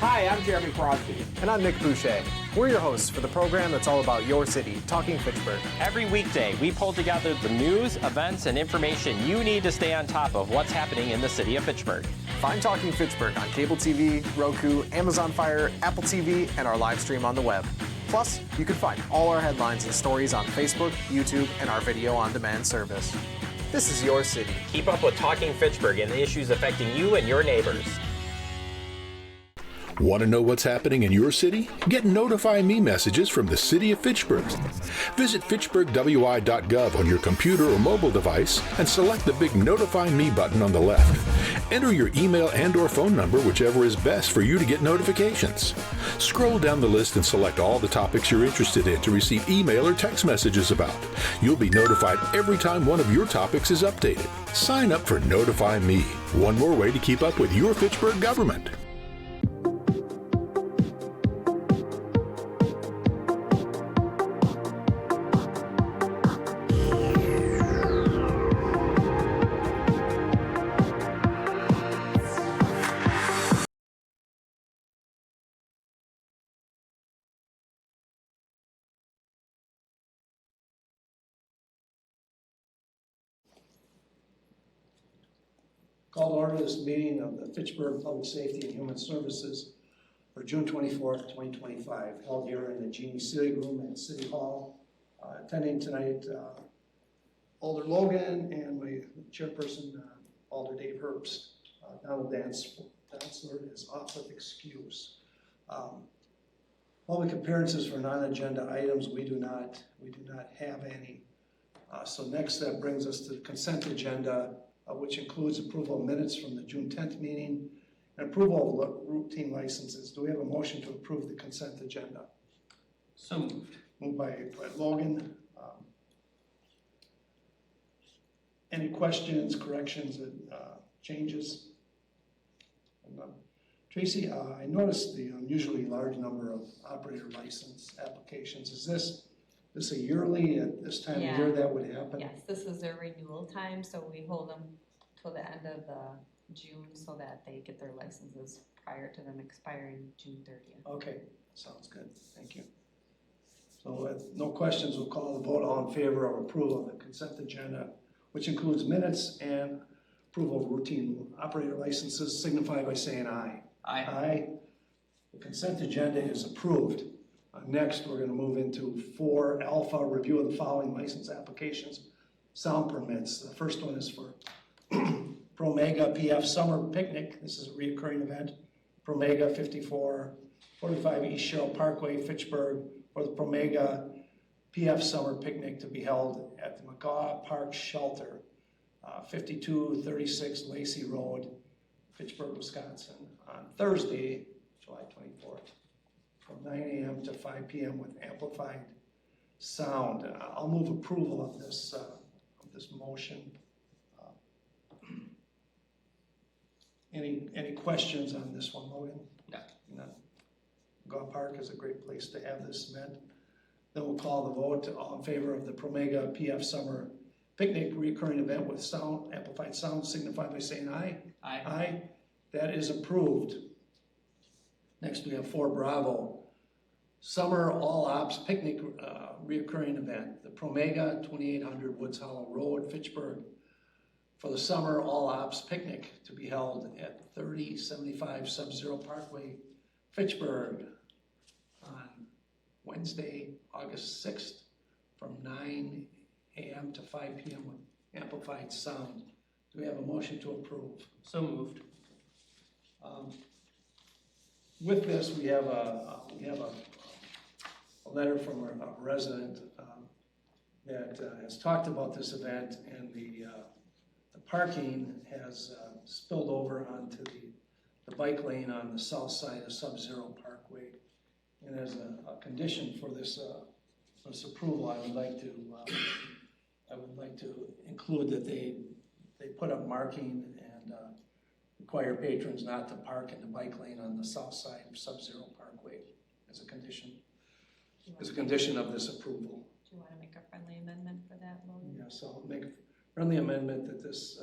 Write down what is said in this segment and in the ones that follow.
Hi, I'm Jeremy Crosby. And I'm Nick Boucher. We're your hosts for the program that's all about your city, Talking Fitchburg. Every weekday, we pull together the news, events, and information you need to stay on top of what's happening in the city of Fitchburg. Find Talking Fitchburg on cable TV, Roku, Amazon Fire, Apple TV, and our live stream on the web. Plus, you can find all our headlines and stories on Facebook, YouTube, and our video on demand service. This is your city. Keep up with Talking Fitchburg and the issues affecting you and your neighbors. Want to know what's happening in your city? Get Notify Me messages from the City of Fitchburg. Visit fitchburgwi.gov on your computer or mobile device and select the big Notify Me button on the left. Enter your email and/or phone number, whichever is best for you to get notifications. Scroll down the list and select all the topics you're interested in to receive email or text messages about. You'll be notified every time one of your topics is updated. Sign up for Notify Me, one more way to keep up with your Fitchburg government. Call to order this meeting of the Fitchburg Public Safety and Human Services for June 24th, 2025, held here in the Genie Civic Room at City Hall. Attending tonight, Alder Logan and my chairperson, Alder Dave Herbst. Donald Dantzler is off with excuse. Public appearances for non-agenda items, we do not have any. So next, that brings us to the consent agenda, which includes approval of minutes from the June 10th meeting and approval of routine licenses. Do we have a motion to approve the consent agenda? So moved. Moved by Logan. Any questions, corrections, and changes? Tracy, I noticed the unusually large number of operator license applications. Is this a yearly at this time of year that would happen? Yes, this is their renewal time, so we hold them till the end of June so that they get their licenses prior to them expiring June 30th. Okay, sounds good. Thank you. So with no questions, we'll call the vote. All in favor of approval of the consent agenda, which includes minutes and approval of routine operator licenses, signify by saying aye. Aye. Aye. The consent agenda is approved. Next, we're going to move into 4 alpha, review of the following license applications, sound permits. The first one is for Promega PF Summer Picnic. This is a reoccurring event. Promega 5445 East Sherrill Parkway, Fitchburg, for the Promega PF Summer Picnic to be held at the McGaw Park Shelter, 5236 Lacey Road, Fitchburg, Wisconsin, on Thursday, July 24th. From 9 a.m. to 5 p.m. with amplified sound. I'll move approval of this motion. Any questions on this one, Logan? No. McGaw Park is a great place to have this event. Then we'll call the vote. All in favor of the Promega PF Summer Picnic recurring event with sound, amplified sound, signify by saying aye. Aye. Aye. That is approved. Next, we have 4 Bravo Summer All Ops Picnic reoccurring event. The Promega 2800 Woods Hollow Road, Fitchburg, for the Summer All Ops Picnic to be held at 3075 Sub-Zero Parkway, Fitchburg, on Wednesday, August 6th, from 9 a.m. to 5 p.m. with amplified sound. Do we have a motion to approve? So moved. With this, we have a letter from a resident that has talked about this event, and the parking has spilled over onto the bike lane on the south side of Sub-Zero Parkway. And as a condition for this approval, I would like to include that they put up marking and require patrons not to park in the bike lane on the south side of Sub-Zero Parkway as a condition of this approval. Do you want to make a friendly amendment for that, Logan? Yes, I'll make a friendly amendment that this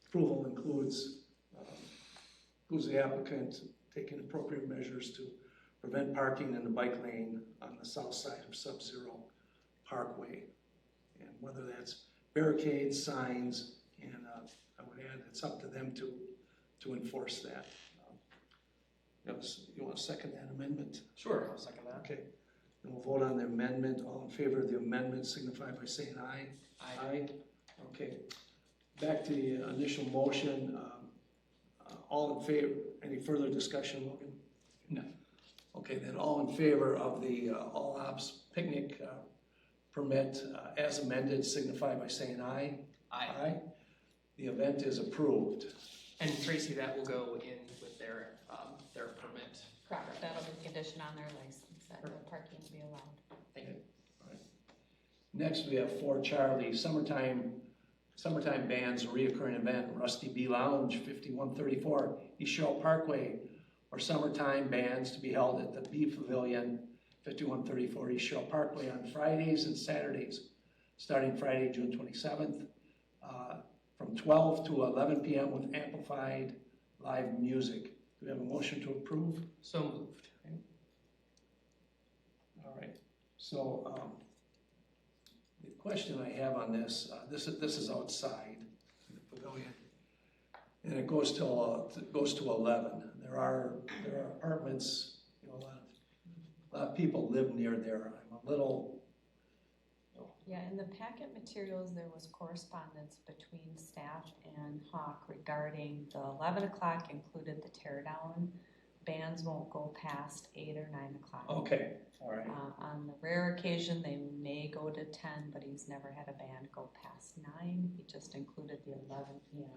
approval includes the applicant taking appropriate measures to prevent parking in the bike lane on the south side of Sub-Zero Parkway. And whether that's barricades, signs, and I would add it's up to them to enforce that. You want to second that amendment? Sure, I'll second that. Okay, and we'll vote on the amendment. All in favor of the amendment signify by saying aye. Aye. Okay, back to the initial motion. All in favor, any further discussion, Logan? No. Okay, then all in favor of the all ops picnic permit as amended signify by saying aye. Aye. The event is approved. And Tracy, that will go in with their permit. Correct, that'll be conditioned on their license, that no parking will be allowed. Thank you. Next, we have for Charlie, summertime bands, a reoccurring event, Rusty B Lounge, 5134 East Shell Parkway, or summertime bands to be held at the B Pavilion, 5134 East Shell Parkway on Fridays and Saturdays, starting Friday, June 27th, from 12 to 11 p.m. with amplified live music. Do we have a motion to approve? So moved. Okay. All right, so the question I have on this, this is outside the pavilion, and it goes to 11. There are apartments, you know, a lot of people live near there. I'm a little. Yeah, in the packet materials, there was correspondence between staff and Hawk regarding the 11 o'clock included the tear down. Bands won't go past 8 or 9 o'clock. Okay, all right. On the rare occasion, they may go to 10, but he's never had a band go past 9. He just included the 11 p.m.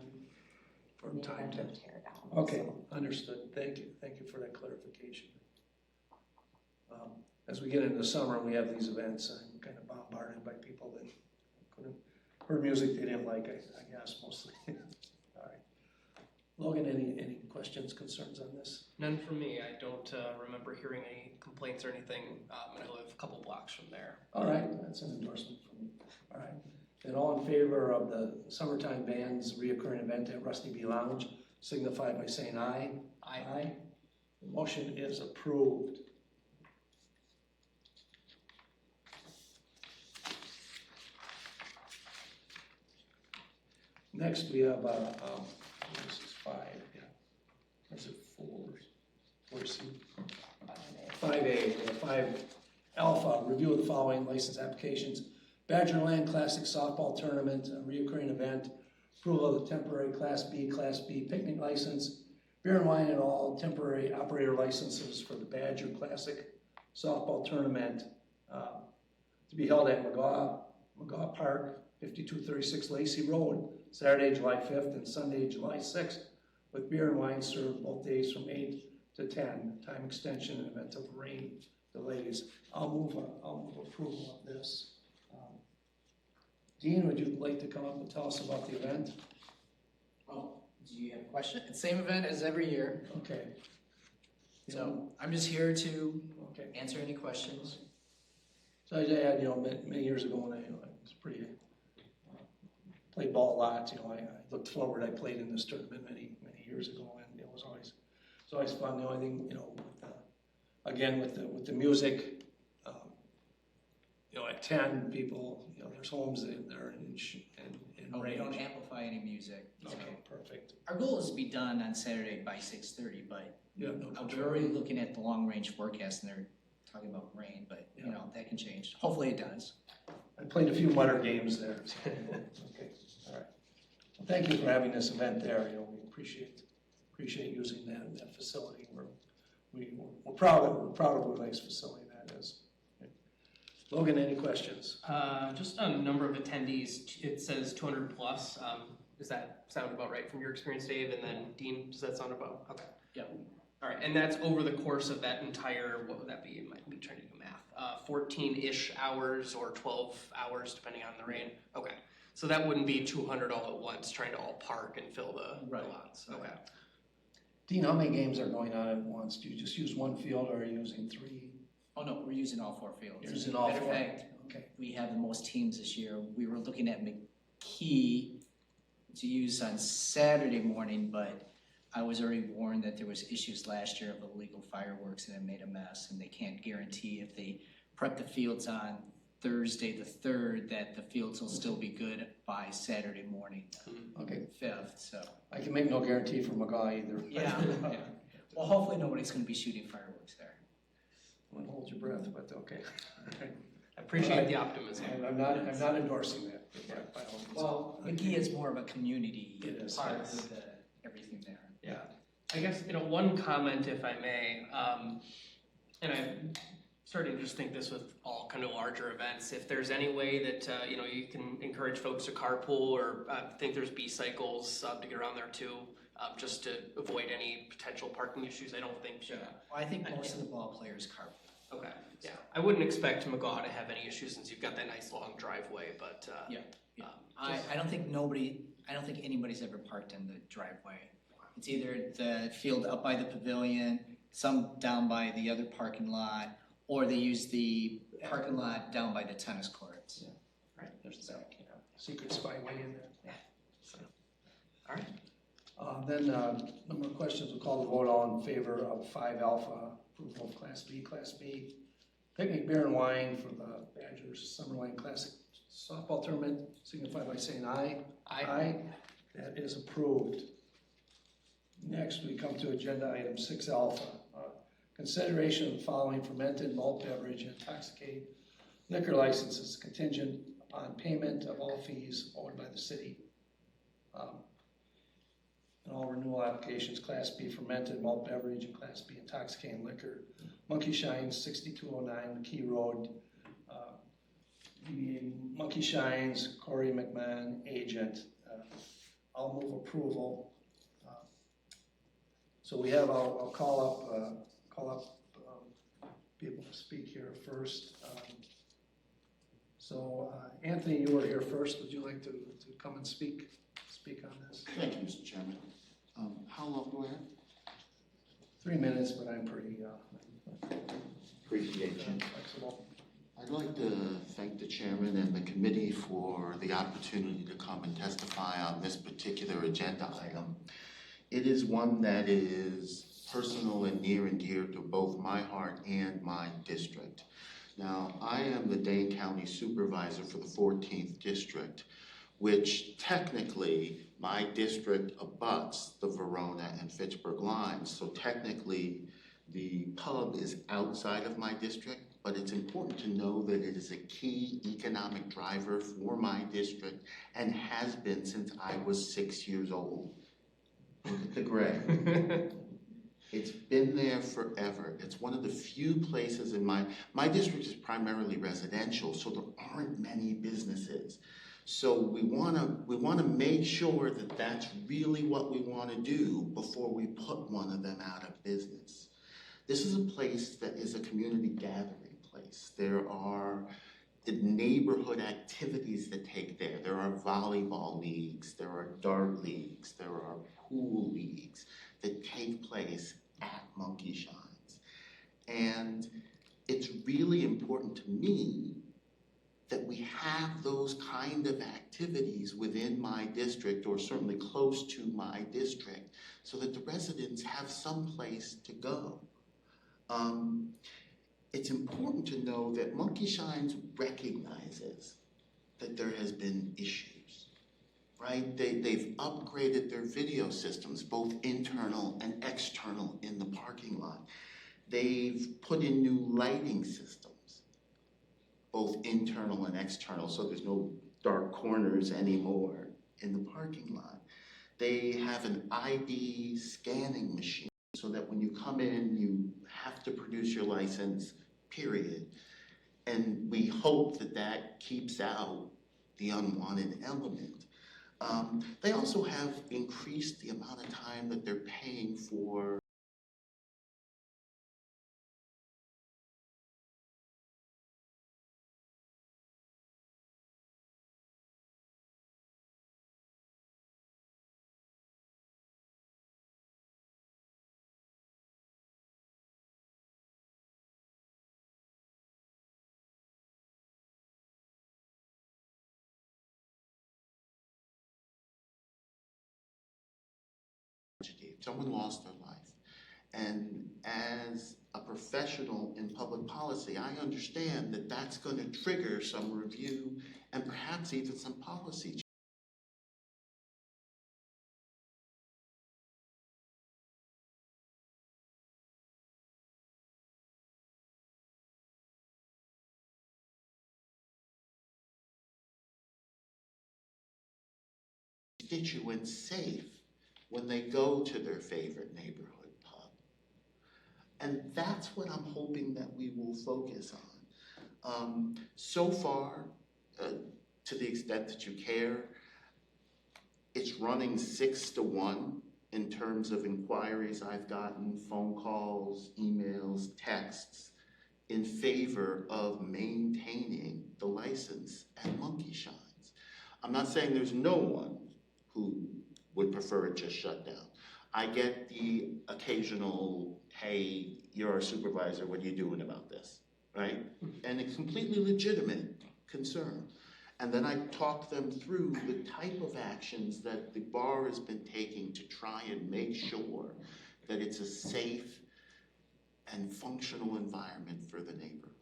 For in the time event to. of tear down. Okay, So, understood. Thank you for that clarification. As we get into the summer and we have these events, I'm kind of bombarded by people that couldn't heard music they didn't like, I guess, mostly. All right. Logan, any questions, concerns on this? None from me. I don't remember hearing any complaints or anything, and I live a couple blocks from there. All right, that's an endorsement from me. All right. Then all in favor of the summertime bands reoccurring event at Rusty B Lounge signify by saying aye. Aye. The motion is approved. Next, we have, this is 5, yeah. Is it 4C? 5A, 5 Alpha, review of the following license applications. Badgerland Classic Softball Tournament, a reoccurring event, approval of the temporary Class B picnic license, beer and wine and all temporary operator licenses for the Badger Classic Softball Tournament, to be held at McGaw Park, 5236 Lacey Road, Saturday, July 5th and Sunday, July 6th, with beer and wine served both days from 8 to 10. Time extension in event of rain delays. I'll move approval of this. Dean, would you like to come up and tell us about the event? Oh, do you have a question? It's the same event as every year. Okay. So I'm just here to Okay. answer any questions. So I had, many years ago when I was pretty, played ball a lot, I looked forward, I played in this tournament many years ago, and it was always fun. The only thing, again, with the music, at 10 people, there's homes that are in Oh, we range. don't amplify any music. So Okay, perfect. our goal is to be done on Saturday by 6:30, but You have no we're control. already looking at the long range forecast and they're talking about rain, but that can change. Hopefully it does. I played a few mutter games there. So, okay, all right. Well, thank you for having this event there. We appreciate using that facility. We're proud of what a nice facility that is. Okay. Logan, any questions? Just a number of attendees. It says 200 plus. Does that sound about right from your experience, Dave? And then Dean, does that sound about? Okay. Yep. All right, and that's over the course of that entire, what would that be? I might be trying to do math. 14-ish hours or 12 hours, depending on the rain. Okay, so that wouldn't be 200 all at once, trying to all park and fill the lots. Okay. Dean, how many games are going on at once? Do you just use one field or are you using 3? Oh no, we're using all 4 fields. You're using all Matter of 4? fact, Okay. we have the most teams this year. We were looking at McKee to use on Saturday morning, but I was already warned that there was issues last year of illegal fireworks and it made a mess, and they can't guarantee if they prep the fields on Thursday the 3rd that the fields will still be good by Saturday morning, Okay, 5th, so. I can make no guarantee for McGaw either. Yeah. Well, hopefully nobody's gonna be shooting fireworks there. Wouldn't hold your breath, but okay. I appreciate the optimism. And I'm not endorsing that. Yeah, by all means. Well, McGee is more of a community It is, part yes. of everything there. Yeah, I guess, one comment if I may, and I'm starting to just think this with all kind of larger events, if there's any way that, you can encourage folks to carpool, or I think there's B-cycles to get around there too, just to avoid any potential parking issues, I don't think. Well, I think most of the ball players carpool. Okay, yeah, I wouldn't expect McGaw to have any issues since you've got that nice long driveway, but, Yeah. I don't think anybody's ever parked in the driveway. It's either the field up by the pavilion, some down by the other parking lot, or they use the parking lot down by the tennis courts. Yeah. Right, there's that, Secret spyway in there. Yeah. So, all right. Then, number of questions, we'll call the vote. All in favor of 5 Alpha, approval of Class B. Picnic beer and wine for the Badgers Summerline Classic Softball Tournament, signify by saying aye. Aye. That is approved. Next, we come to agenda item 6 Alpha. Consideration of the following fermented malt beverage and intoxicating liquor licenses contingent upon payment of all fees owed by the city. And all renewal applications, Class B fermented malt beverage and Class B intoxicating liquor. Monkey Shines, 6209 McKee Road. Monkey Shines, Corey McMahon, agent. I'll move approval. So we have, I'll call up people to speak here first. Anthony, you were here first. Would you like to come and speak on this? Thank you, Mr. Chairman. How long do I have? 3 minutes, but I'm pretty Appreciate you. flexible. I'd like to thank the chairman and the committee for the opportunity to come and testify on this particular agenda item. It is one that is personal and near and dear to both my heart and my district. Now, I am the Dane County Supervisor for the 14th District, which technically my district abuts the Verona and Fitchburg lines. So technically the pub is outside of my district, but it's important to know that it is a key economic driver for my district and has been since I was 6 years old. Look at the gray. It's been there forever. It's one of the few places in my district is primarily residential, so there aren't many businesses. So we wanna make sure that that's really what we wanna do before we put one of them out of business. This is a place that is a community gathering place. There are neighborhood activities that take there. There are volleyball leagues, there are dart leagues, there are pool leagues that take place at Monkey Shines. And it's really important to me that we have those kind of activities within my district, or certainly close to my district, so that the residents have some place to go. It's important to know that Monkey Shines recognizes that there has been issues, right? They've upgraded their video systems, both internal and external in the parking lot. They've put in new lighting systems, both internal and external, so there's no dark corners anymore in the parking lot. They have an ID scanning machine so that when you come in, you have to produce your license, period. And we hope that that keeps out the unwanted element. They also have increased the amount of time that they're paying for Someone lost their life. And as a professional in public policy, I understand that that's going to trigger some review and perhaps even some policy change. Constituents safe when they go to their favorite neighborhood pub. And that's what I'm hoping that we will focus on. So far, to the extent that you care, it's running 6-1 in terms of inquiries I've gotten, phone calls, emails, texts, in favor of maintaining the license at Monkey Shines. I'm not saying there's no one who would prefer it just shut down. I get the occasional, hey, you're our supervisor, what are you doing about this, right? And it's completely legitimate concern. And then I talk them through the type of actions that the bar has been taking to try and make sure that it's a safe and functional environment for the neighborhood.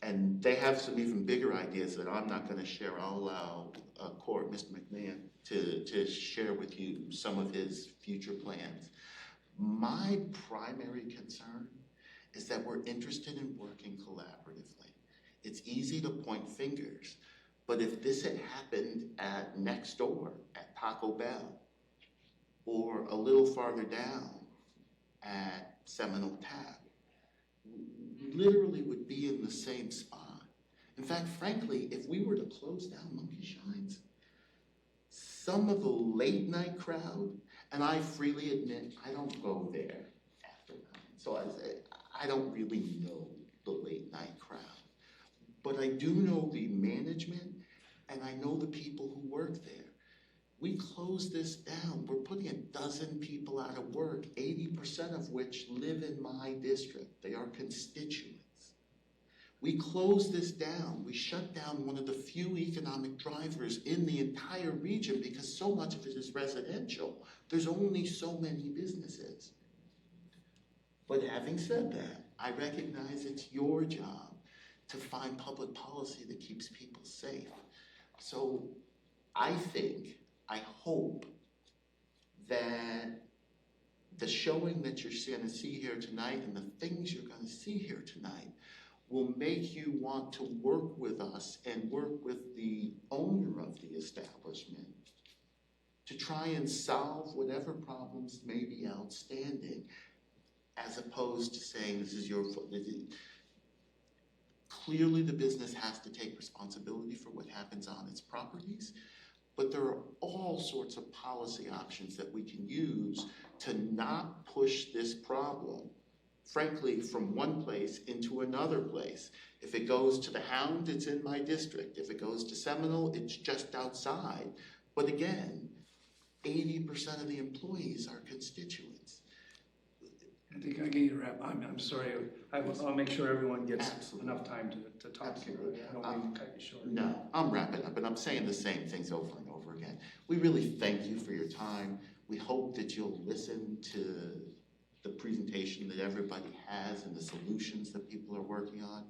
And they have some even bigger ideas that I'm not going to share. I'll allow Mr. McMahon to share with you some of his future plans. My primary concern is that we're interested in working collaboratively. It's easy to point fingers, but if this had happened at next door at Taco Bell or a little farther down at Seminole Tap, we literally would be in the same spot. In fact, frankly, if we were to close down Monkey Shines, some of the late night crowd, and I freely admit I don't go there after 9, so I don't really know the late night crowd. But I do know the management, and I know the people who work there. We close this down, we're putting 12 people out of work, 80% of which live in my district. They are constituents. We close this down, we shut down one of the few economic drivers in the entire region because so much of it is residential. There's only so many businesses. But having said that, I recognize it's your job to find public policy that keeps people safe. So I hope that the showing that you're going to see here tonight and the things you're going to see here tonight will make you want to work with us and work with the owner of the establishment to try and solve whatever problems may be outstanding, as opposed to saying this is your fault. Clearly the business has to take responsibility for what happens on its properties, but there are all sorts of policy options that we can use to not push this problem, frankly, from one place into another place. If it goes to the Hound, it's in my district. If it goes to Seminole, it's just outside. But again, 80% of the employees are constituents. I think I get you to wrap. I'm sorry. I'll make sure everyone gets Absolutely. enough time to talk. Absolutely. I don't mean to cut you short. No, I'm wrapping up, and I'm saying the same things over and over again. We really thank you for your time. We hope that you'll listen to the presentation that everybody has and the solutions that people are working on,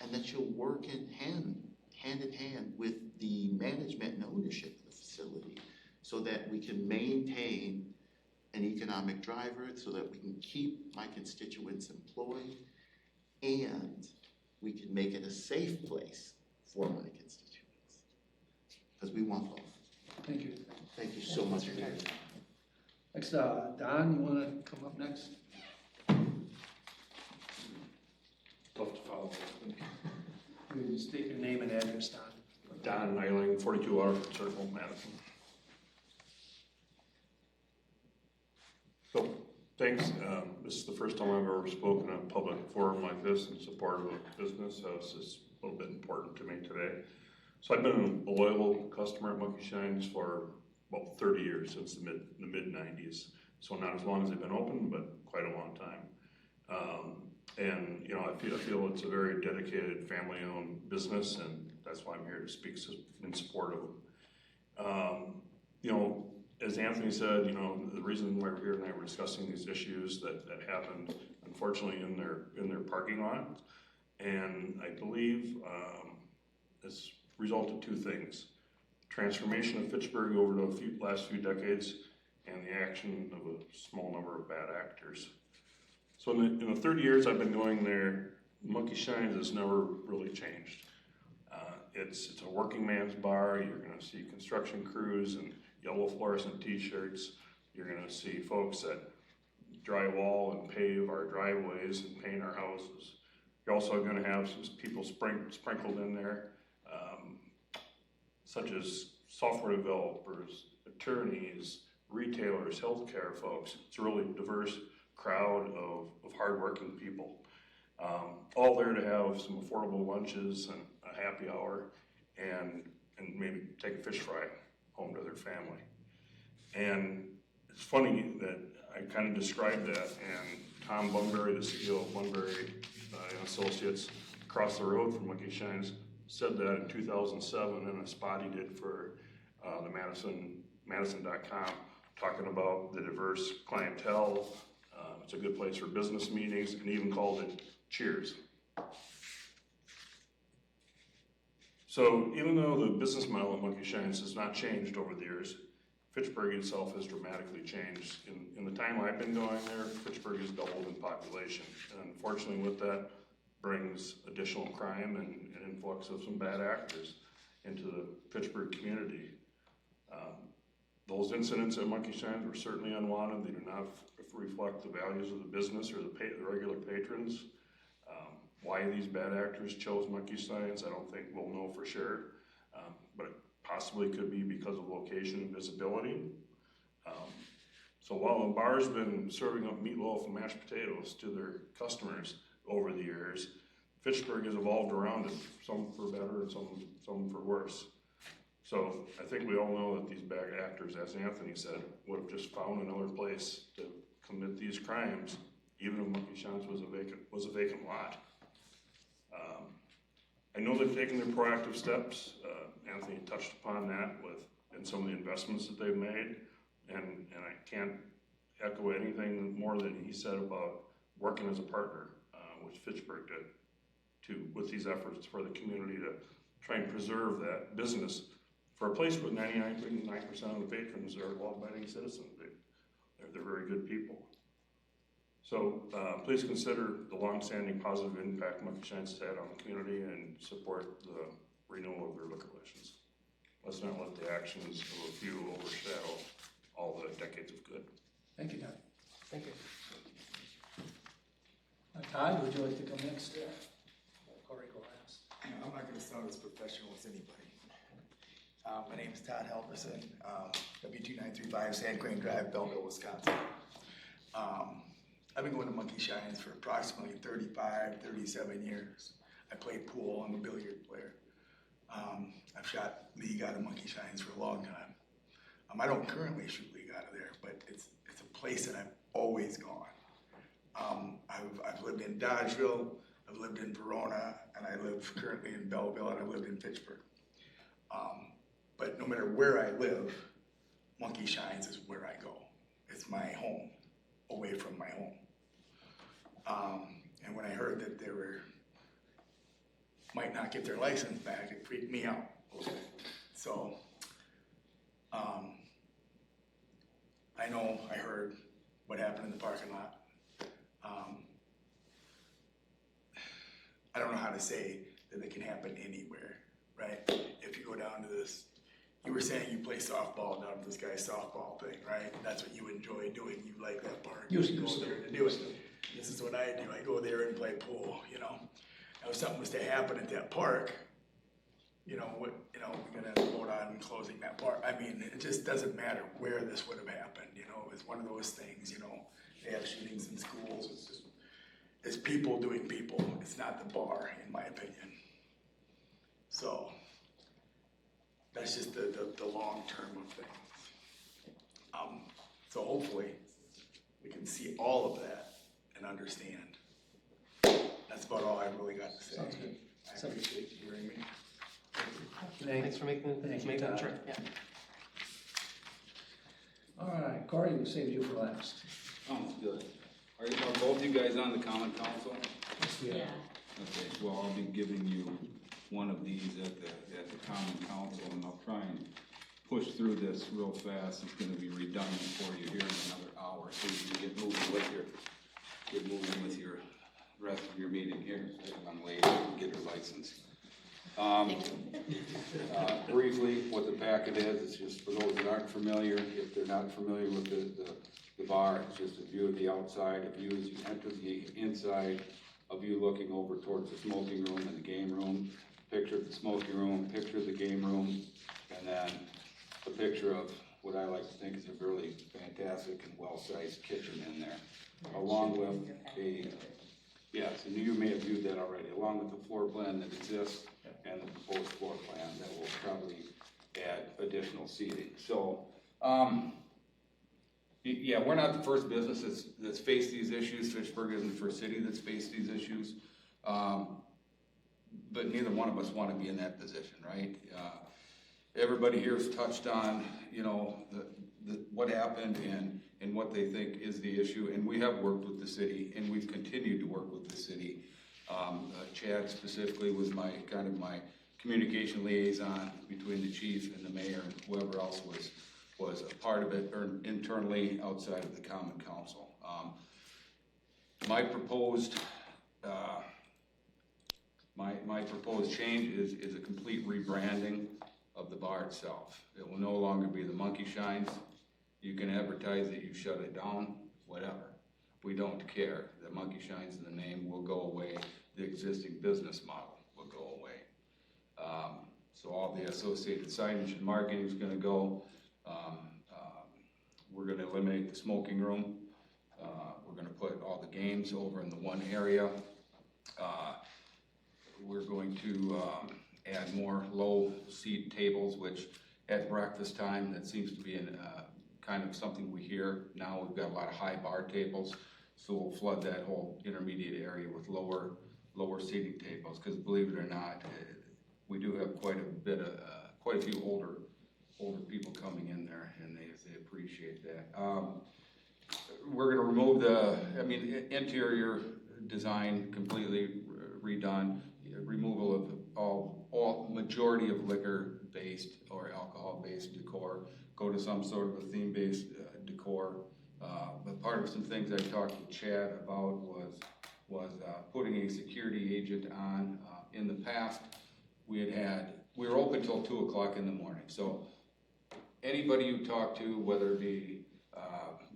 and that you'll work hand in hand with the management and ownership of the facility so that we can maintain an economic driver, so that we can keep my constituents employed, and we can make it a safe place for my constituents. Because we want both. Thank you. Thank you so much for your time. Next, Don, you want to come up next? Tough to follow. You can state your name and address, Don. Don Eiling, 42 Arthur Circle, Madison. So, thanks. This is the first time I've ever spoken in a public forum like this in support of a business, so this is a little bit important to me today. So I've been a loyal customer at Monkey Shines for about 30 years, since the mid-90s. So not as long as they've been open, but quite a long time. And you know, I feel it's a very dedicated, family-owned business, and that's why I'm here to speak in support of them. You know, as Anthony said, you know, the reason why we're here tonight, we're discussing these issues that happened, unfortunately, in their parking lot. And I believe it's resulted two things: transformation of Fitchburg over the last few decades, and the action of a small number of bad actors. So in the 30 years I've been going there, Monkey Shines has never really changed. It's a working man's bar. You're going to see construction crews and yellow fluorescent t-shirts. You're going to see folks that drywall and pave our driveways and paint our houses. You're also going to have some people sprinkled in there, such as software developers, attorneys, retailers, healthcare folks. It's a really diverse crowd of hardworking people. All there to have some affordable lunches and a happy hour, and maybe take a fish fry home to their family. And it's funny that I kind of described that, and Tom Bunbury, the CEO of Bunbury Associates, across the road from Monkey Shines, said that in 2007 in a spot he did for the Madison.com, talking about the diverse clientele. It's a good place for business meetings, and even called it Cheers. So even though the business model of Monkey Shines has not changed over the years, Fitchburg itself has dramatically changed. In the time I've been going there, Fitchburg has doubled in population. And unfortunately with that brings additional crime and an influx of some bad actors into the Fitchburg community. Those incidents at Monkey Shines were certainly unwanted. They do not reflect the values of the business or the regular patrons. Why these bad actors chose Monkey Shines, I don't think we'll know for sure, but it possibly could be because of location and visibility. So while the bar's been serving up meatloaf and mashed potatoes to their customers over the years, Fitchburg has evolved around it, some for better and some for worse. So I think we all know that these bad actors, as Anthony said, would have just found another place to commit these crimes, even if Monkey Shines was a vacant lot. I know they've taken their proactive steps. Anthony touched upon that in some of the investments that they've made, and I can't echo anything more than he said about working as a partner, which Fitchburg did, with these efforts for the community to try and preserve that business for a place where 99.9% of the patrons are law-abiding citizens. They're very good people. So please consider the long-standing positive impact Monkey Shines has had on the community and support the renewal of their liquor license. Let's not let the actions of a few overshadow all the decades of good. Thank you, Todd. Thank you. Todd, would you like to come next? Corey, go last. I'm not going to sound as professional as anybody. My name is Todd Halverson, W2935 Sand Crane Drive, Belleville, Wisconsin. I've been going to Monkey Shines for approximately 35, 37 years. I played pool, I'm a billiard player. I've shot league out of Monkey Shines for a long time. I don't currently shoot league out of there, but it's a place that I've always gone. I've lived in Dodgeville, I've lived in Verona, and I live currently in Belleville, and I've lived in Fitchburg. But no matter where I live, Monkey Shines is where I go. It's my home, away from my home. And when I heard that they might not get their license back, it freaked me out. So, I know I heard what happened in the parking lot. I don't know how to say that it can happen anywhere, right? If you go down to this, you were saying you play softball down at this guy's softball thing, right? That's what you enjoy doing. You like that park. You go there to do it. This is what I do. I go there and play pool, you know. Now, if something was to happen at that park, we're gonna vote on closing that park. I mean, it just doesn't matter where this would have happened, It's one of those things, They have shootings in schools. It's people doing people. It's not the bar, in my opinion. So that's just the long term of things. So hopefully we can see all of that and understand. That's about all I really got to say. Sounds good. I appreciate you hearing me. Thanks for making the trip. Yeah. All right, Corey, we saved you for last. Sounds good. Are both you guys on the common council? Yeah. Okay, well, I'll be giving you one of these at the common council, and I'll try and push through this real fast. It's gonna be redundant for you here in another hour, so you can get moving with your rest of your meeting here. I'm late, get your license. Briefly, what the packet is, it's just for those that aren't familiar, if they're not familiar with the bar, it's just a view of the outside, a view as you enter the inside, a view looking over towards the smoking room and the game room, picture of the smoking room, picture of the game room, and then a picture of what I like to think is a really fantastic and well-sized kitchen in there, along with yes, and you may have viewed that already, along with the floor plan that exists and the proposed floor plan that will probably add additional seating. So, yeah, we're not the first business that's faced these issues. Fitchburg isn't the first city that's faced these issues. But neither one of us want to be in that position, right? Everybody here has touched on, you know, what happened and what they think is the issue. And we have worked with the city, and we've continued to work with the city. Chad specifically was my communication liaison between the chief and the mayor and whoever else was a part of it, or internally outside of the common council. My proposed change is a complete rebranding of the bar itself. It will no longer be the Monkey Shines. You can advertise that you shut it down, whatever. We don't care. The Monkey Shines in the name will go away. The existing business model will go away. So all the associated signage and marketing is going to go. We're going to eliminate the smoking room. We're going to put all the games over in the one area. We're going to add more low seat tables, which at breakfast time, that seems to be kind of something we hear. Now we've got a lot of high bar tables, so we'll flood that whole intermediate area with lower seating tables, because believe it or not, we do have quite a few older people coming in there, and they appreciate that. We're going to remove interior design completely redone, removal of all majority of liquor-based or alcohol-based decor, go to some sort of a theme-based decor. But part of some things I talked to Chad about was putting a security agent on. In the past, we were open till 2 o'clock in the morning. So anybody you talk to, whether it be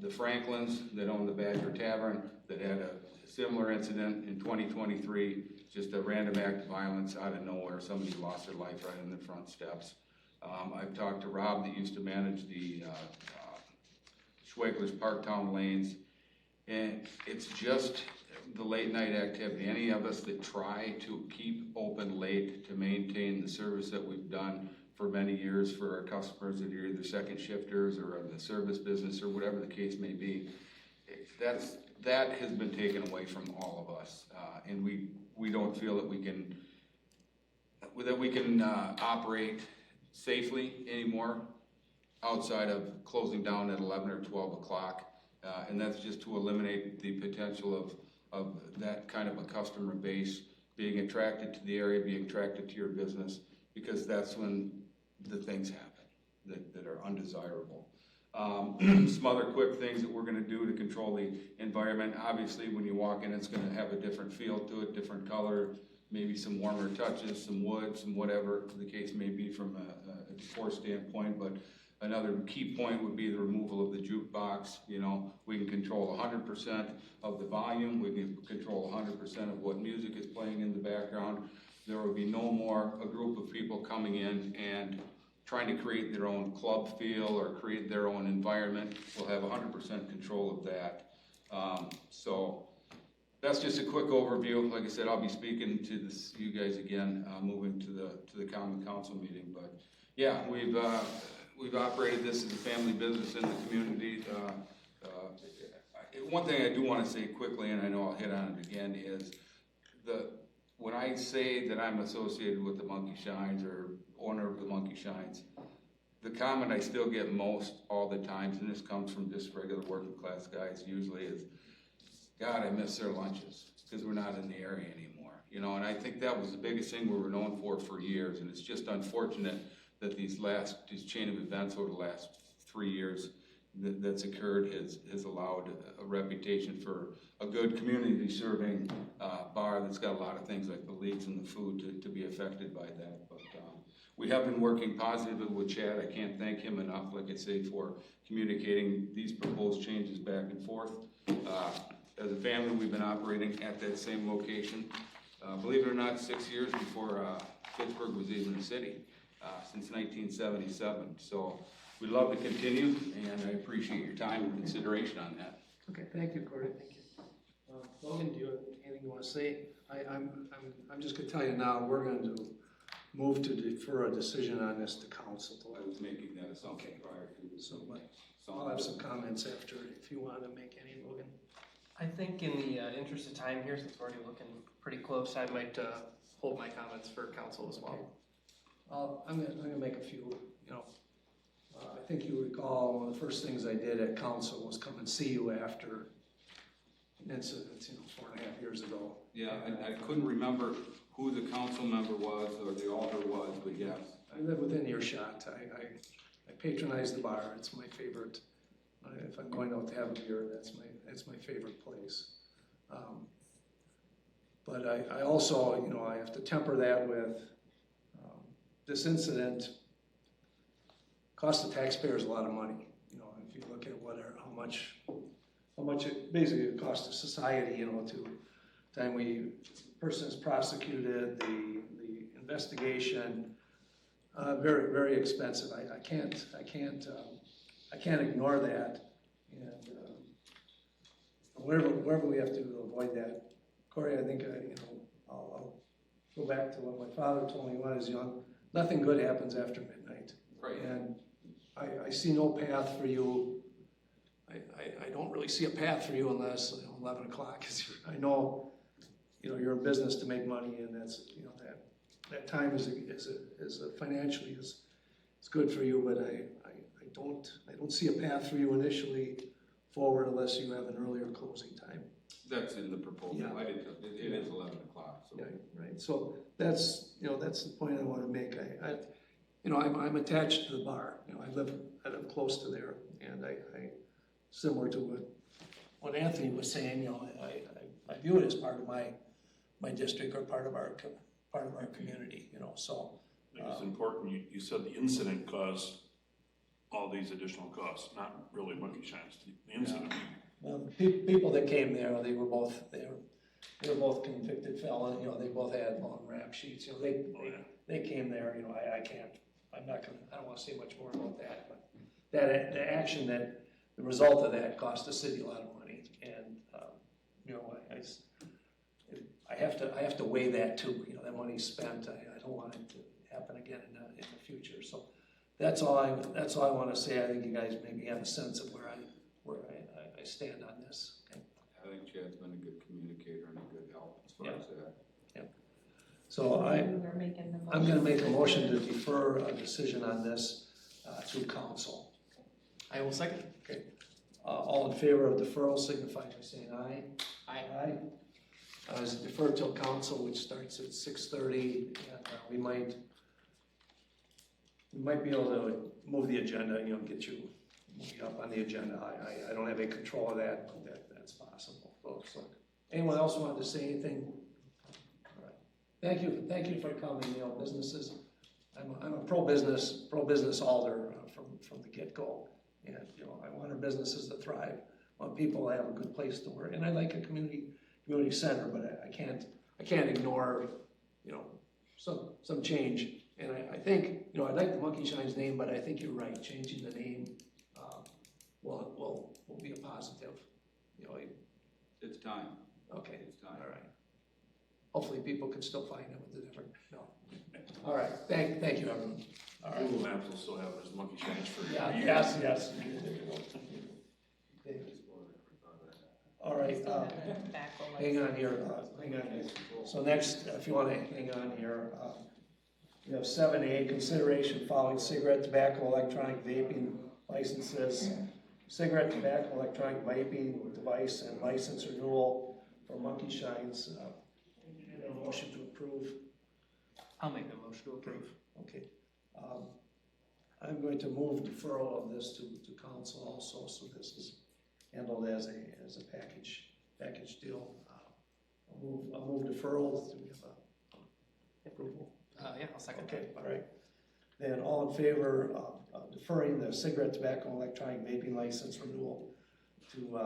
the Franklins that own the Badger Tavern that had a similar incident in 2023, just a random act of violence out of nowhere, somebody lost their life right in the front steps. I've talked to Rob that used to manage the Schwegler's Parktown lanes, and it's just the late night activity. Any of us that try to keep open late to maintain the service that we've done for many years for our customers that are either second shifters or in the service business or whatever the case may be, that has been taken away from all of us, and we don't feel that we can operate safely anymore outside of closing down at 11 or 12 o'clock, and that's just to eliminate the potential of that kind of a customer base being attracted to the area, being attracted to your business, because that's when the things happen that are undesirable. Some other quick things that we're going to do to control the environment. Obviously, when you walk in, it's going to have a different feel to it, different color, maybe some warmer touches, some wood, some whatever the case may be from a decor standpoint. But another key point would be the removal of the jukebox. You know, we can control 100% of the volume. We can control 100% of what music is playing in the background. There will be no more a group of people coming in and trying to create their own club feel or create their own environment. We'll have 100% control of that. So that's just a quick overview. Like I said, I'll be speaking to you guys again, moving to the common council meeting. But yeah, we've operated this as a family business in the community. One thing I do want to say quickly, and I know I'll hit on it again, is when I say that I'm associated with the Monkey Shines or owner of the Monkey Shines, The comment I still get most all the times, and this comes from just regular working class guys usually, is, God, I miss their lunches, because we're not in the area anymore. You know, and I think that was the biggest thing we were known for years, and it's just unfortunate that these chain of events over the last 3 years that's occurred has allowed a reputation for a good community serving bar that's got a lot of things like the leagues and the food to be affected by that. But we have been working positively with Chad. I can't thank him enough, like I say, for communicating these proposed changes back and forth. As a family, we've been operating at that same location. Believe it or not, 6 years before Fitchburg was even a city, since 1977. So we'd love to continue, and I appreciate your time and consideration on that. Okay, thank you, Corey, thank you. Logan, do you have anything you want to say? I'm just gonna tell you now, we're going to move to defer a decision on this to council. I was making that assumption prior to this. So I'll have some comments after if you want to make any, Logan. I think in the interest of time here, since we're already looking pretty close, I might hold my comments for council as well. I'm gonna make a few, you know. I think you recall one of the first things I did at council was come and see you after incidents, you know, 4.5 years ago. Yeah, I couldn't remember who the council member was or the alder was, but yes. I live within earshot. I patronize the bar. It's my favorite. If I'm going out to have a beer, that's my favorite place. But I also, you know, I have to temper that with this incident cost the taxpayers a lot of money. You know, if you look at how much it basically costs the society, you know, to time person is prosecuted, the investigation, very, very expensive. I can't ignore that, and whatever we have to do to avoid that. Corey, I think I'll go back to what my father told me when I was young. Nothing good happens after midnight. Right. And I see no path for you. I don't really see a path for you unless 11 o'clock. I know, you know, you're in business to make money, and that's, you know, that time is financially is good for you, but I don't see a path for you initially forward unless you have an earlier closing time. That's in the proposal. Yeah. It is 11 o'clock. So. Yeah, right. So that's the point I want to make. I'm attached to the bar. You know, I live close to there, and I similar to what Anthony was saying. You know, I view it as part of my district or part of our community. You know, so I think it's important. You said the incident caused all these additional costs, not really Monkey Shines. The incident. Well, the people that came there, they were both convicted felons. You know, they both had long rap sheets. You know, they came there. You know, I don't want to say much more about that, but the action the result of that cost the city a lot of money, and you know, I have to weigh that too. You know, that money's spent. I don't want it to happen again in the future. So that's all I want to say. I think you guys maybe have a sense of where I stand on this. Okay? I think Chad's been a good communicator and a good help as far as that. Yeah. So I'm going to make a motion to defer a decision on this to council. I will second. Okay. All in favor of deferral signify by saying aye. Aye. Aye. It's deferred till council, which starts at 6:30, and we might be able to move the agenda. You know, get you up on the agenda. I don't have any control of that, but that's possible. So, anyone else wanted to say anything? All right. Thank you for coming. You know, businesses. I'm a pro-business alder from the get-go, and you know, I want our businesses to thrive. I want people to have a good place to work, and I like a community center, but I can't ignore, you know, some change. And I think, you know, I like the Monkey Shines name, but I think you're right. Changing the name will be a positive. You know, it's time. Okay. It's time. All right. Hopefully, people can still find it with the different. No. All right. Thank you, everyone. All right. Google Maps will still have it as Monkey Shines for years. Yes. All right. Hang on here. So next, if you want to hang on here, We have 7A, consideration following cigarette, tobacco, electronic vaping licenses, cigarette, tobacco, electronic vaping device, and license renewal for Monkey Shines. We have a motion to approve. I'll make the motion to approve. Okay. I'm going to move deferral of this to council also, so this is handled as a package deal. I'll move deferral. Do we have approval? Yeah, I'll second. Okay, all right. Then all in favor of deferring the cigarette, tobacco, electronic vaping license renewal to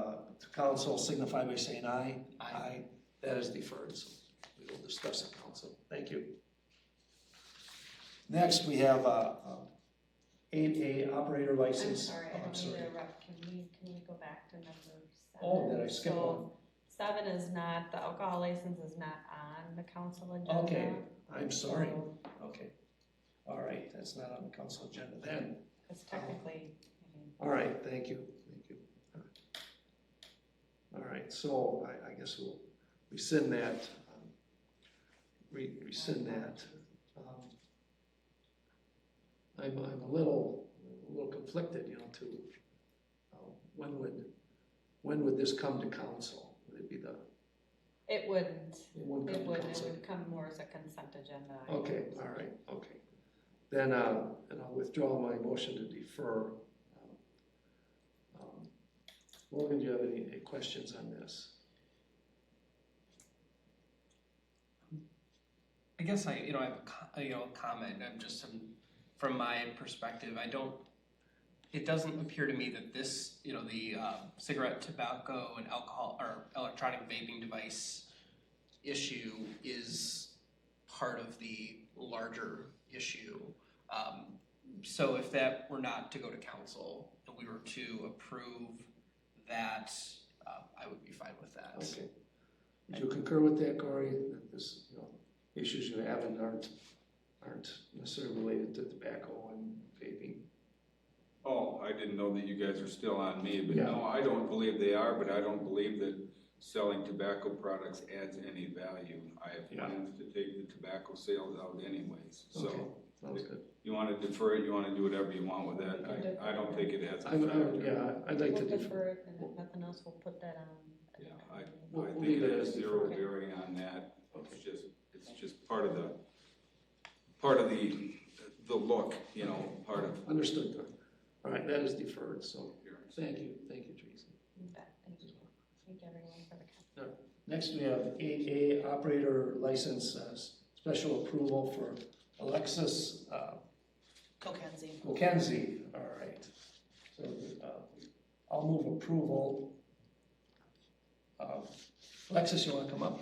council signify by saying aye. Aye. That is deferred, so we will discuss it, council. Thank you. Next, we have 8A operator license. I'm sorry, I don't need to interrupt. Can we go back to number 7? Oh, did I skip one? 7 is not, the alcohol license is not on the council agenda. Okay, I'm sorry. So, Okay. All right, that's not on the council agenda then. Because technically, All right, thank you, thank you. All right, so I guess we'll rescind that, rescind that. I'm a little conflicted, you know, to, when would this come to council? Would it be the? it wouldn't. It wouldn't come to It council. would come more as a consent agenda. Okay, all right, okay. Then, and I'll withdraw my motion to defer. Morgan, do you have any questions on this? I guess I have a comment. I'm just from my perspective. It doesn't appear to me that this, the cigarette, tobacco, and alcohol or electronic vaping device issue is part of the larger issue. So if that were not to go to council and we were to approve that, I would be fine with that. Okay. Would you concur with that, Corey? That this, issues you have aren't necessarily related to tobacco and vaping? Oh, I didn't know that you guys are still on me, but Yeah. no, I don't believe they are, but I don't believe that selling tobacco products adds any value. I have plans to take the tobacco sales out anyways, so. Okay. Sounds good. You want to defer it, you want to do whatever you want with that. I don't think it adds a value. Yeah, I'd like to We'll defer. defer it, and if nothing else, we'll put that on. Yeah, I We'll think leave it it has as zero deferred. bearing on that. Okay. It's just part of the look, part of. Understood. All right, that is deferred, so thank you, Teresa. You bet. Thank you. Thank everyone for the comment. Next, we have 8A operator license, special approval for Alexis Kokenzie. All right. So I'll move approval. Alexis, you want to come up?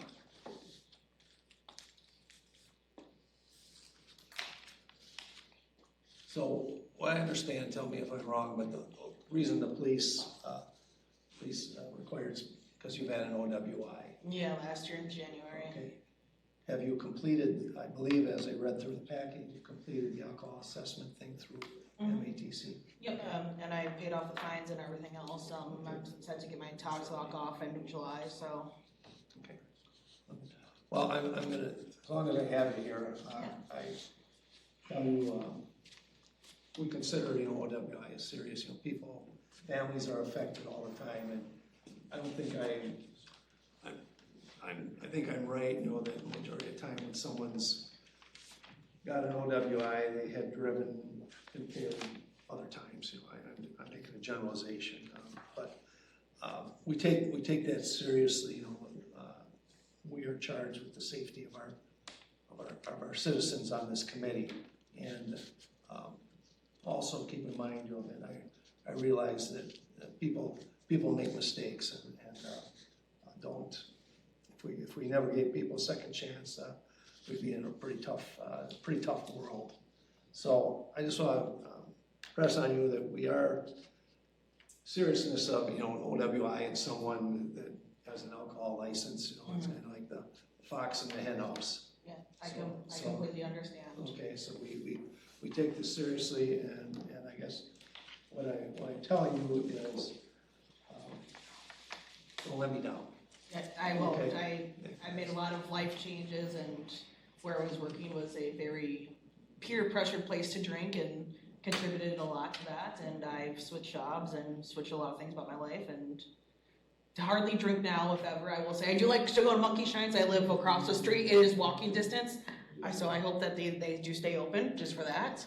So what I understand, tell me if I'm wrong, but the reason the police required is because you've had an OWI. Yeah, last year in January. Okay. Have you completed, I believe as I read through the packet, you completed the alcohol assessment thing through MATC? Yep, and I paid off the fines and everything else. I'm set to get my tox lock off end of July, so. Okay. Well, I'm gonna, as long as I have it here, I tell you, we consider, OWI is serious, people, families are affected all the time, and I don't think I think I'm right, that the majority of the time when someone's got an OWI, they had driven impaired other times, I'm making a generalization, but we take that seriously, we are charged with the safety of our citizens on this committee, and also keep in mind, that I realize that people make mistakes and don't. If we never gave people a second chance, we'd be in a pretty tough world. So I just want to press on you that we are seriousness of an OWI and someone that has an alcohol license. It's kind of like the fox in the hen house. Yeah, I completely understand. Okay, so we take this seriously, and I guess what I'm telling you is, don't let me down. I won't. Okay. I made a lot of life changes, and where I was working was a very peer pressured place to drink and contributed a lot to that. And I've switched jobs and switched a lot of things about my life and hardly drink now, if ever. I will say I do like to go to Monkey Shines. I live across the street. It is walking distance. So I hope that they do stay open just for that.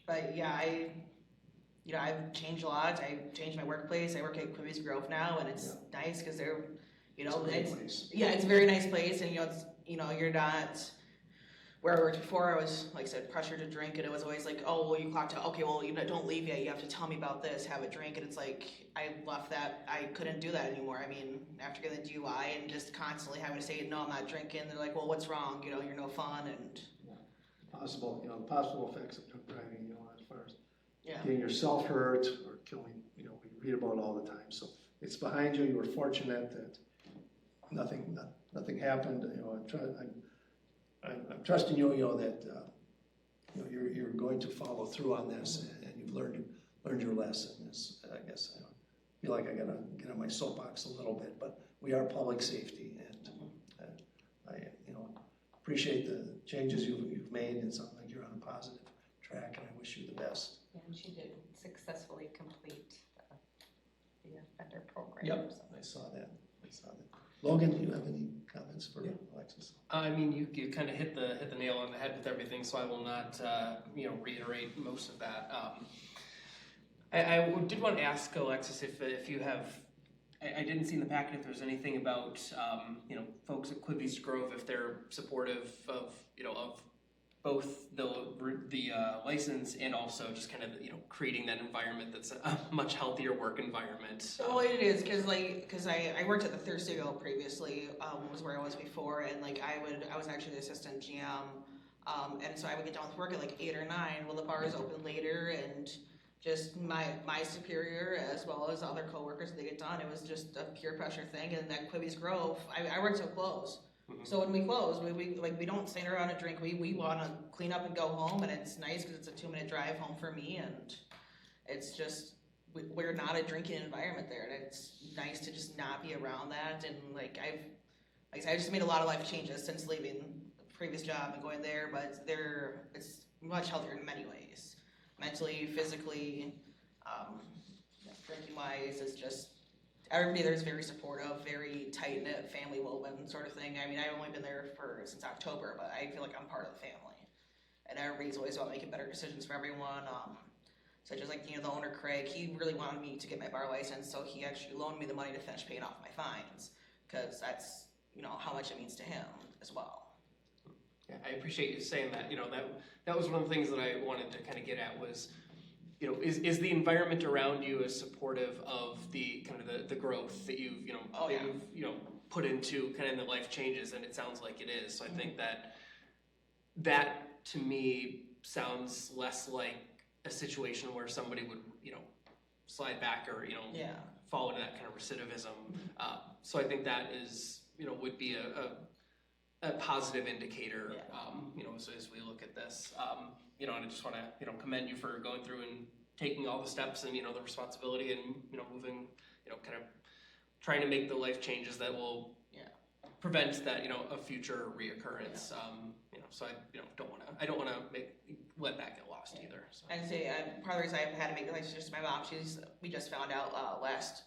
But yeah, I've changed a lot. I changed my workplace. I work at Quibby's Grove now, and it's nice because they're, it's a very nice place, and you're not. Where I worked before, I was, like I said, pressured to drink, and it was always like, oh, well, you clocked out. Okay, well, you don't leave yet. You have to tell me about this, have a drink. And it's like, I left that. I couldn't do that anymore. I mean, after getting the DUI and just constantly having to say, no, I'm not drinking. They're like, well, what's wrong? You're no fun. And possible effects of drunk driving, as far as getting yourself hurt or killing, we read about it all the time. So it's behind you. You were fortunate that nothing happened. I'm trusting you, that you're going to follow through on this, and you've learned your lesson. I guess I feel like I gotta get on my soapbox a little bit, but we are public safety, and I appreciate the changes you've made. It sounds like you're on a positive track, and I wish you the best. And she did successfully complete the offender program. Yep, so. I saw that. Logan, do you have any comments for Alexis? I mean, you kind of hit the nail on the head with everything, so I will not reiterate most of that. I did want to ask Alexis if you have. I didn't see in the packet if there's anything about folks at Quibby's Grove, if they're supportive of both the license and also just kind of creating that environment that's a much healthier work environment. Well, it is because I worked at the Thursday Go previously, was where I was before, and I was actually the assistant GM, and so I would get done with work at 8 or 9. Well, the bar is open later, and just my superior as well as other coworkers, they get done. It was just a peer pressure thing, and at Quibby's Grove, I worked till close. So when we close, we don't stand around and drink. We want to clean up and go home, and it's nice because it's a 2-minute drive home for me, and it's just we're not a drinking environment there, and it's nice to just not be around that. And I just made a lot of life changes since leaving the previous job and going there, but it's much healthier in many ways, mentally, physically, drinking wise. It's just. Everybody there is very supportive, very tight-knit, family woven sort of thing. I mean, I've only been there since October, but I feel like I'm part of the family. And everybody's always about making better decisions for everyone. Such as the owner, Craig, he really wanted me to get my bar license, so he actually loaned me the money to finish paying off my fines, because that's, how much it means to him as well. Yeah, I appreciate you saying that. That was one of the things that I wanted to kind of get at was, is the environment around you as supportive of the kind of the growth that you've put into kind of the life changes, and it sounds like it is. So I think that to me sounds less like a situation where somebody would slide back or fall into that kind of recidivism. So I think that is would be a positive indicator. As we look at this. And I just want to, commend you for going through and taking all the steps and, the responsibility and, moving, kind of trying to make the life changes that will prevent that, a future reoccurrence. So I don't want to let that get lost either. So. I'd say part of the reason I had to make the life changes, my mom, we just found out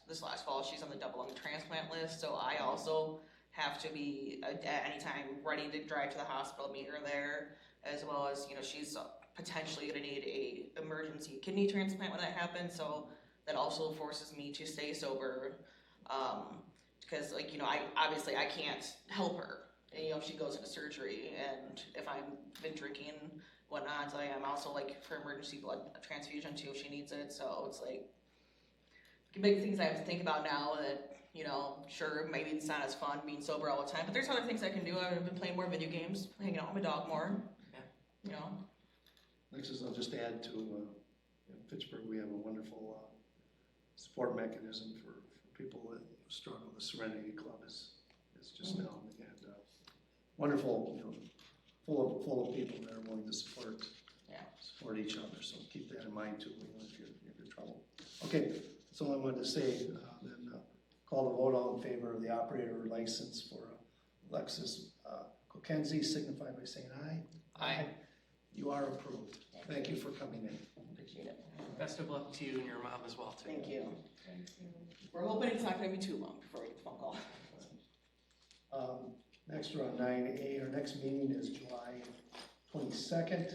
this last fall, she's on the double lung transplant list. So I also have to be at any time ready to drive to the hospital, meet her there, as well as, she's potentially going to need a emergency kidney transplant when that happens. So that also forces me to stay sober, because I can't help her, if she goes into surgery, and if I've been drinking whatnot. So I'm also for emergency blood transfusion too if she needs it. So it's big things I have to think about now that, sure, maybe it's not as fun being sober all the time, but there's other things I can do. I've been playing more video games, hanging out with my dog more. Alexis, I'll just add to in Fitchburg, we have a wonderful support mechanism for people that struggle. The Serenity Club is just now, and wonderful, full of people that are willing to support each other. So keep that in mind too, if you're in trouble. Okay, that's all I wanted to say. Then call the vote. All in favor of the operator license for Alexis Kokenzie, signify by saying aye. Aye. You are approved. Thank you for coming in. Appreciate it. Best of luck to you and your mom as well, too. Thank you. We're hoping it's not gonna be too long before we get the phone call. Next, we're on 9A. Our next meeting is July 22nd.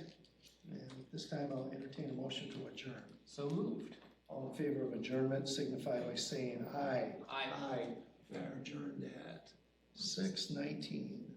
And this time I'll entertain a motion to adjourn. So moved. All in favor of adjournment signify by saying aye. Aye. Aye. We are adjourned at 6:19.